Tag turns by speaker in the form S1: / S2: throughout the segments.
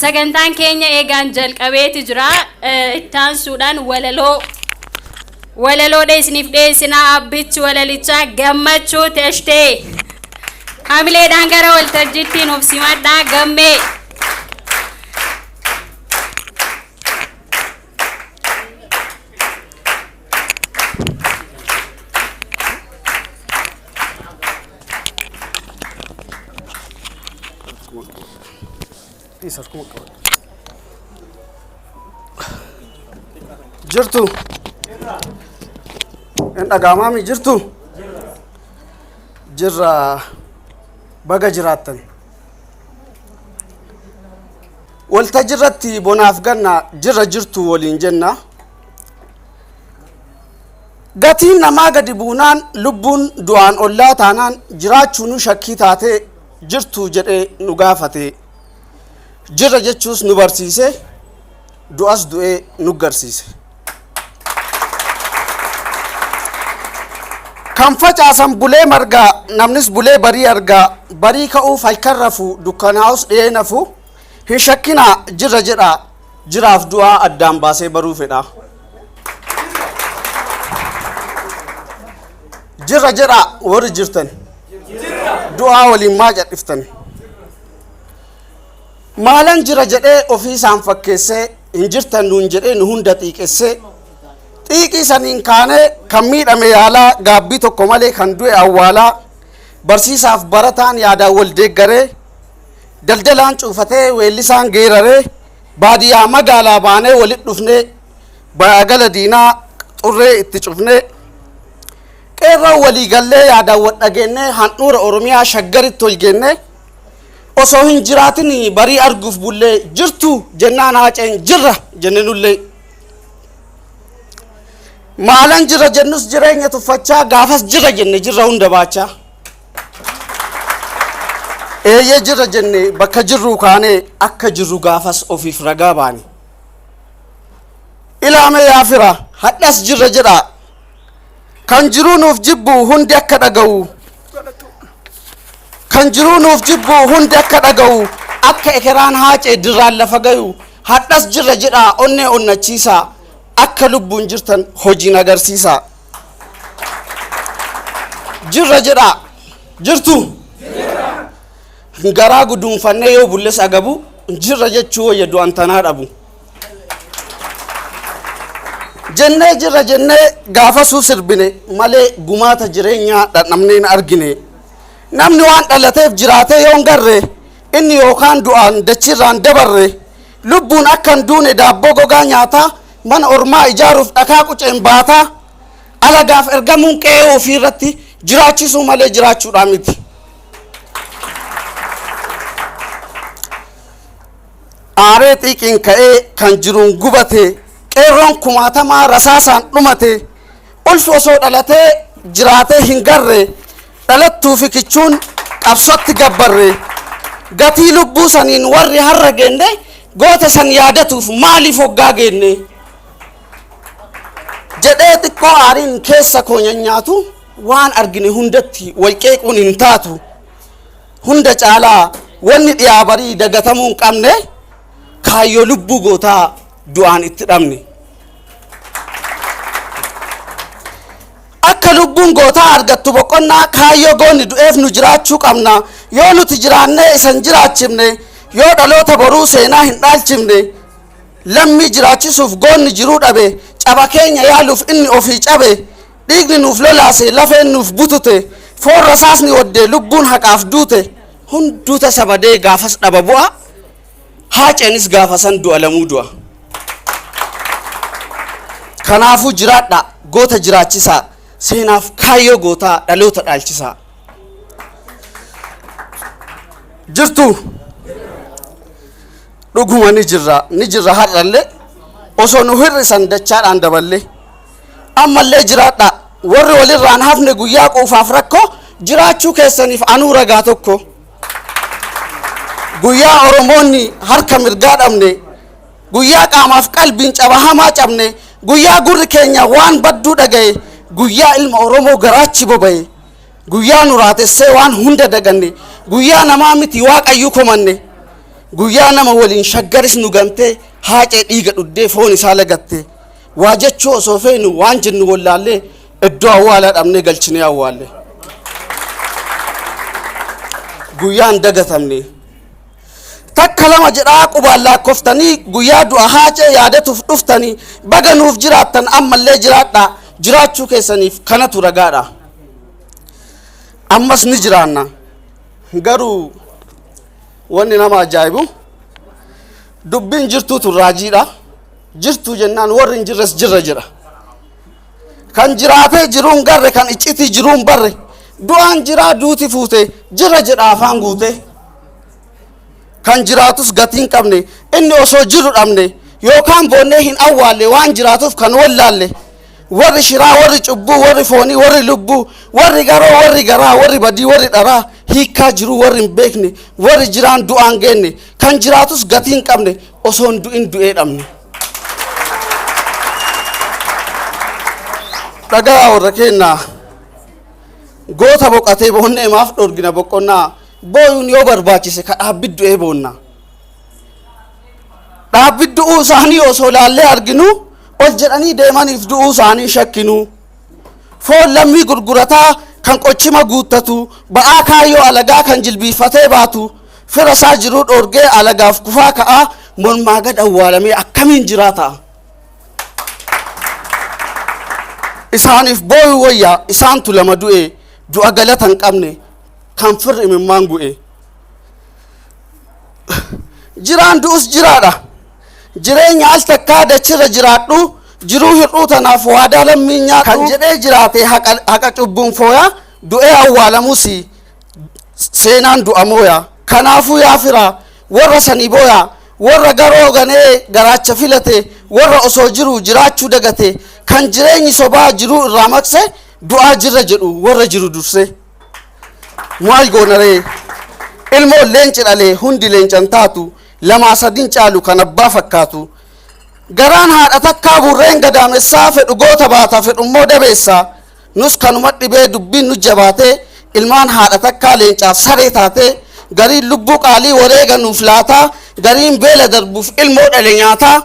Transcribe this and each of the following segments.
S1: sagantaan keenya eegaan jalqabeeti jira ittaan suudhaan walaloo dheesiniif dheesinaa abbichi walalichaa gammachuu teeshtee hamileedhaan gara waltajjiittiin of simadhaa gammee
S2: jirtu en dhagaamaami jirtu jirra baga jiraattan waltajjiirratti bonaaf ganna jirra jirtu waliin jenna gatiin namaa gadi buunaan lubbuun du'aan ollaa taanaan jiraachuun shakkii taate jirtu jedhee nu gaafate jirra jechuus nu barsiise du'as du'ee nu garsiise kan facaasan bulee margaa namnis bulee barii argaa barii ka'uuf halkan rafu dukkanaa'us dhiyee nafu hin shakkinaa jirra jedha jiraaf du'aa addaan baasee baruu fedha jirra jedha warri jirtan du'aa waliin maa cadhiftan maalan jira jedhee ofii isaan fakkeessee hin jirtan nuun jedhee nu hunda xiiqessee xiiqii saniin kaanee kan miidhame yaalaa gaabbii tokko malee kan du'e awwaalaa barsiisaaf barataan yaadaan wal deeggaree daldalaan cuufatee weellisaan geeraree baadiyyaa magaalaa baanee walit dhufnee baagala diinaa xurree itti cufnee qeerroo walii gallee yaadaan wal dhageennee handhuura oromiyaa shaggaritti ol geennee osoo hin jiraatin barii arguuf bullee jirtu jennaan haaceen jirra jennenullee maalan jirra jennus jireenya tuffachaa gaafas jirra jenne jirra hunda baachaa eeyyee jirra jenne bakka jirru kaanee akka jirru gaafas ofiif ragaa baane ilaame yaafira hadhas jirra jedha kan jiruu nuuf jibbu hundi akka dhaga'u kan jiruu nuuf jibbu hundi akka dhaga'u akka ekeraan haacee dirraan lafa gayu hadhas jirra jedha onnee onnachiisa akka lubbuun jirtan hojiin agarsiisa jirra jedha jirtu garaa guduunfannee yoo bulles agabu jirra jechuu wayya du'an tanaa dhabu jennee jirra jennee gaafasuu sirbine malee gumaata jireenyaa dhandhamneen argine namni waan dhalateef jiraatee yoon garre inni yookaan du'aan dachirraan dabarre lubbuun akkan duune daabboo gogaa nyaataa mana ormaa ijaaruuf dhakaa quceen baataa alagaaf ergamuun qe'ee ofii irratti jiraachisuu malee jiraachuudhaa miti aaree xiiqiin ka'ee kan jiruun gubate qeerroon kumaatamaa rasaasaan dhumate ulfi osoo dhalatee jiraatee hin garre dhalattuu fi kichuun qabsotti gabbarre gatii lubbuu saniin warri har'a geenne goota san yaadatuuf maaliif hoggaa geenne jedhee xiqqoo aariin keessa koo nyaatu waan argine hundatti walqeequun hin taatu hunda caalaa wanni dhiyaa barii dagatamuu hin qabne kaayyoo lubbuu gootaa du'aan itti dhabne akka lubbuun gootaa argattu boqonnaa kaayyoo goonni du'eef nu jiraachuu qabna yoo nuti jiraannee isan jiraachifne yoo dhaloota boruu seenaa hin dhaalchifne lammii jiraachisuuf goonni jiruu dhabe caba keenya yaaluuf inni ofii cabe dhiigni nuuf lolaase lafeen nuuf butute foon rasaasni waddee lubbuun haqaaf duute hunduu tasa badee gaafas dhaba bu'a haaceenis gaafasan du'a lamuu du'a kanaafuu jiraadha goota jiraachisaa seenaaf kaayyoo gootaa dhaloota dhaalchisaa jirtu dhuguma ni jirra har'allee osoo nu hir'isan dachaadhaan daballee ammallee jiraadha warri walirraan hafne guyyaa quufaaf rakkoo jiraachuu keessaniif anuu ragaa tokko guyyaa oromoonni harka mirgaa dhabne guyyaa qaamaaf qalbiin caba hamaa cabne guyyaa gurri keenya waan badduu dhagaye guyyaa ilma oromoo garaachi boba'e guyyaa nuraatessee waan hunda daganne guyyaa namaa miti waaqayyuu komanne guyyaa nama waliin shaggaris nu gantee haacee dhiiga dhuddee foon isaa lagatte waa jechuu osoo feenu waan jennu wallaallee iddoo awwaalaa dhabnee galchinee awwaalle guyyaan dagatamne takka lama jedhaa qubaan laakkoftanii guyyaa du'a haacee yaadatuuf dhuftanii baga nuuf jiraattan ammallee jiraadha jiraachuu keessaniif kanatu ragaadha ammas ni jiraanna garuu wanni nama ajaa'ibu dubbiin jirtuutu raajiidha jirtuu jennaan warri hin jirres jirra jedha kan jiraatee jiruun garre kan iccitii jiruun barre du'aan jiraa duuti fuute jirra jedha afaan guute kan jiraatus gatiin qabne inni osoo jiru dhabne yookaan boonnee hin awwaalle waan jiraatuuf kan wallaalle warri shiraa warri cubbuu warri foonii warri lubbuu warri garoo warri garaa warri badii warri dharaa hiikkaa jiru warri hin beekne warri jiraan du'aan geenne kan jiraatus gatiin qabne osoo hin du'in du'ee dhabne dhagaa warra kennaa goota boqatee boonnee maaf dhorgina boqonnaa booyuun yoo barbaachise ka dhaabbiddu ee boonna dhaabbiddu isaanii osoo laallee arginu ol jedhanii deemaniif du'uu isaanii shakkinu foon lammii gurgurataa kan qochima guuttatu ba'aa kaayyoo alagaa kan jilbiifatee baatu fira isaa jiruu dhorgee alagaaf kufaa ka'a mormaa gad awwaalamee akkamiin jiraata isaaniif booyu wayyaa isaantu lama du'e du'a galata hin qabne kan firri imimmaan gu'e jiraan du'us jiraadha jireenya al takkaa dachirra jiraadhu jiruu hir'uu tanaaf waadaa lammii nyaadhu kan jedhee jiraate haqa cubbuun fooyaa du'ee awwaalamus seenaan du'a mooyaa kanaafuu yaa firaa warra sanii booyaa warra garoo ganee garaacha filate warra osoo jiru jiraachuu dagate kan jireenyi sobaa jiruu irraa maqse du'aa jirra jedhu warra jiru durse maal goonaree ilmoon leenci dhalee hundi leencan taatu lamaa sadin caalu kan abbaa fakkaatu garaan haadha takkaa burreen gadaamessaa fedhu goota baata fedhummoo dabeessaa nus kanuma dhibee dubbiin nu jabaatee ilmaan haadha takkaa leencaaf saree taatee gariin lubbuu qaalii wareega nuuf laataa gariin beela darbuuf ilmoo dhale nyaataa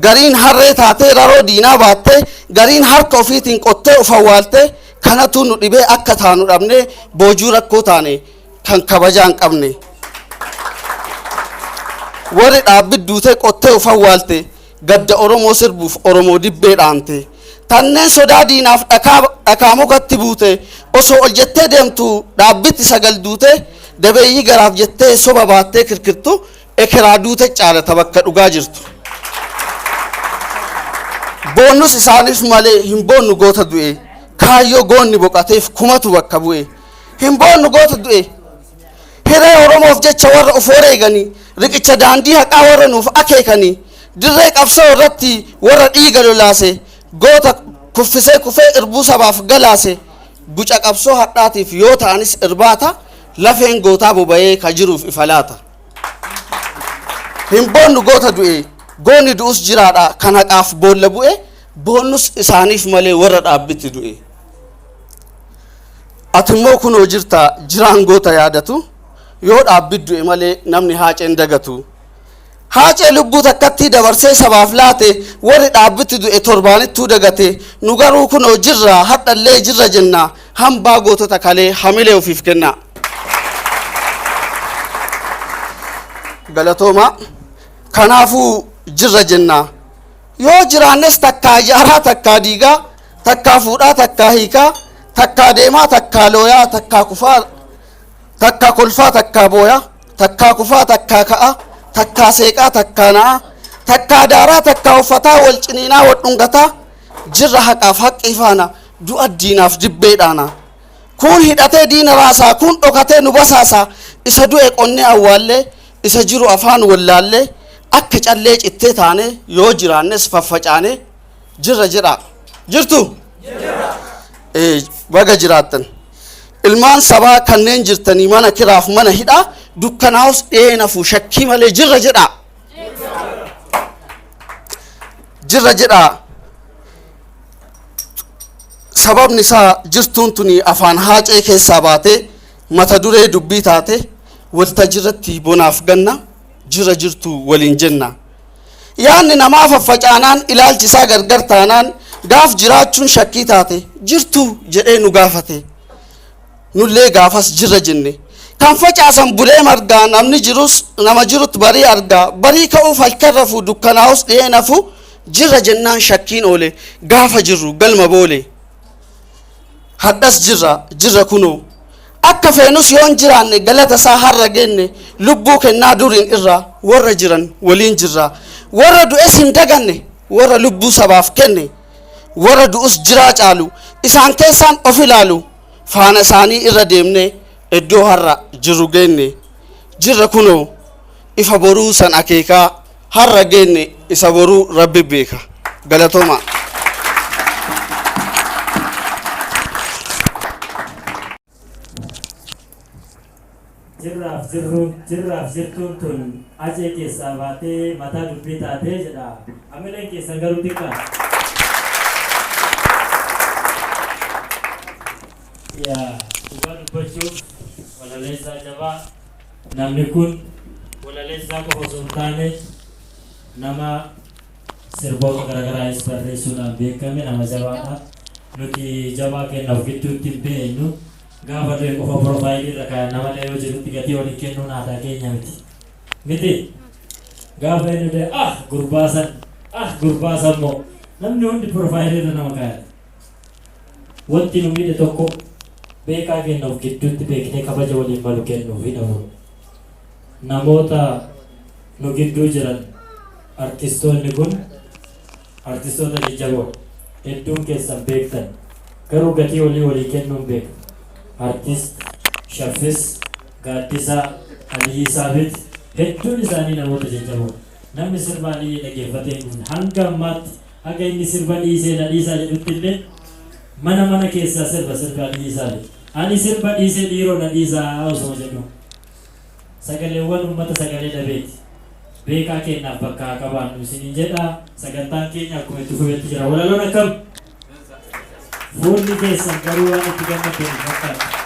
S2: gariin harree taatee raroo diinaa baattee gariin harka ofiitiin qottee uf awwaaltee kanatu nu dhibee akka taanu dhabne boojuu rakkoo taane kan kabajaa hin qabne warri dhaabbidduutee qottee uf awwaalte gadda oromoo sirbuuf oromoo dibbee dhaante tanneen sodaa diinaaf dhakaa mukatti buute osoo ol jettee deemtu dhaabbitti sagal duute dabeeyyii garaaf jettee soba baattee kirkirtu ekeraa duute caalata bakka dhugaa jirtu boonnus isaaniif malee hin boonnu goota du'e kaayyoo goonni boqateef kumatu bakka bu'e hin boonnu goota du'e hiree oromoof jecha warra of wareeganii riqicha daandii haqaa warra nuuf akeekanii dirree qabsoo irratti warra dhiiga lolaase goota kuffisee kufee irbuu sabaaf galaase guca qabsoo hadhaatiif yoo ta'anis irbaata lafeen gootaa boba'ee ka jiruuf ifa laata hin boonnu goota du'e goonni du'us jiraadha kan haqaaf boolla bu'e boonnus isaaniif malee warra dhaabbitti du'e atimmoo kunoo jirta jiraan goota yaadatu yoo dhaabbit du'e malee namni haaceen dagatu haacee lubbuu takkatti dabarsee sabaaf laate warri dhaabbitti du'e torbaanittuu dagate nu garuu kunoo jirra hadhallee jirra jenna hambaa gootota kalee hamilee ofiif kenna galatooma kanaafuu jirra jenna yoo jiraannes takkaa ijaaraa takkaa diigaa takkaa fuudhaa takkaa hiikaa takkaa deemaa takkaa looyaa takkaa kufaa takkaa kolfaa takkaa booyaa takkaa kufaa takkaa ka'a takkaa seeqaa takkaa na'a takkaa daaraa takkaa uffataa wal ciniinaa wal dhungataa jirra haqaaf haqqii faana du'a diinaaf dibbeedhaana kun hidhatee diina raasaa kun dhokatee nu basaasaa isa du'e qonnee awwaallee isa jiru afaan wallaallee akka callee cittee taane yoo jiraannes faffacaane jirra jedha jirtu baga jiraattan ilmaan sabaa kanneen jirtanii mana kiraaf mana hidhaa dukkanaa'us dheenafu shakkii malee jirra jedha jirra jedha sababni isaa jirtuun tuni afaan haacee keessaa baate mata duree dubbii taate waltajirratti bonaaf ganna jira jirtu waliin jenna yaanni namaa faffacaanaan ilaalchisaa gargar taanaan gaaf jiraachuun shakkii taate jirtu jedhee nu gaafate nullee gaafas jirra jenne kan facaasan bulee margaa namni jirus nama jirut barii argaa barii ka'uuf halkan rafu dukkanaa'us dhiyee nafu jirra jennaan shakkiin oole gaafa jirru galma boole haddas jirra kunoo akka feenus yoon jiraanne galata isaa har'a genne lubbuu kennaa duriin irraa warra jiran waliin jirra warra du'es hin daganne warra lubbuu sabaaf kenne warra du'us jiraa caalu isaan keessaan of ilaalu faana isaanii irra deemne iddoo har'a jirru genne jirra kunoo ifa boruu san akeekaa har'a genne isa boruu rabbi beeka galatooma
S3: jirraaf jirtuun tun ajee keessaa baatee mataa dubbii taatee jedha amileen keessan garuu xiqqaa yaa dhugaa dubbachuuf walaleessaa jabaa namni kun walaleessaa qofa osoo hin taane nama sirboota garagaraas barreessuudhaan beekame nama jabaadha nuti jabaa kennaaf gidduutti hin beeknu gaafa ta'e qofa profaayilii irra kaa'an nama dhayoo jirutti gatii waliin kennuun aadaa keenya miti gaafa inni ta'e gurbaasan moo namni hundi profaayilii irra nama kaa'an wanti nu miidhe tokko beekaa kennuuf gidduutti beeknee kabaja waliin malu kennuuf hidhamu namoota nu gidduu jiran artistoonni kun artistoota jajjaboo hedduun keessan beektan garuu gatii walii kennuun beeku artist Shaffis Gaaddisaa Aliyyi Saabit hedduun isaanii namoota jajjaboo namni sirba Aliyyi dhaggeeffatee hanga ammaatti haga inni sirba dhiisee nadhiisaa jedhutti illee mana keessaa sirba Aliyyi Saabit ani sirba dhiisee dhiiroo nadhiisaa osoo jedhu sagaleewwan uummata sagalee dhabeeti beekaa kennaaf bakka haa qabaannu isiniin jedha sagantaan keenya akkuma itti fufetti jira walaloon akkam fuulli keessan garuu waan itti gammaddan fakkaata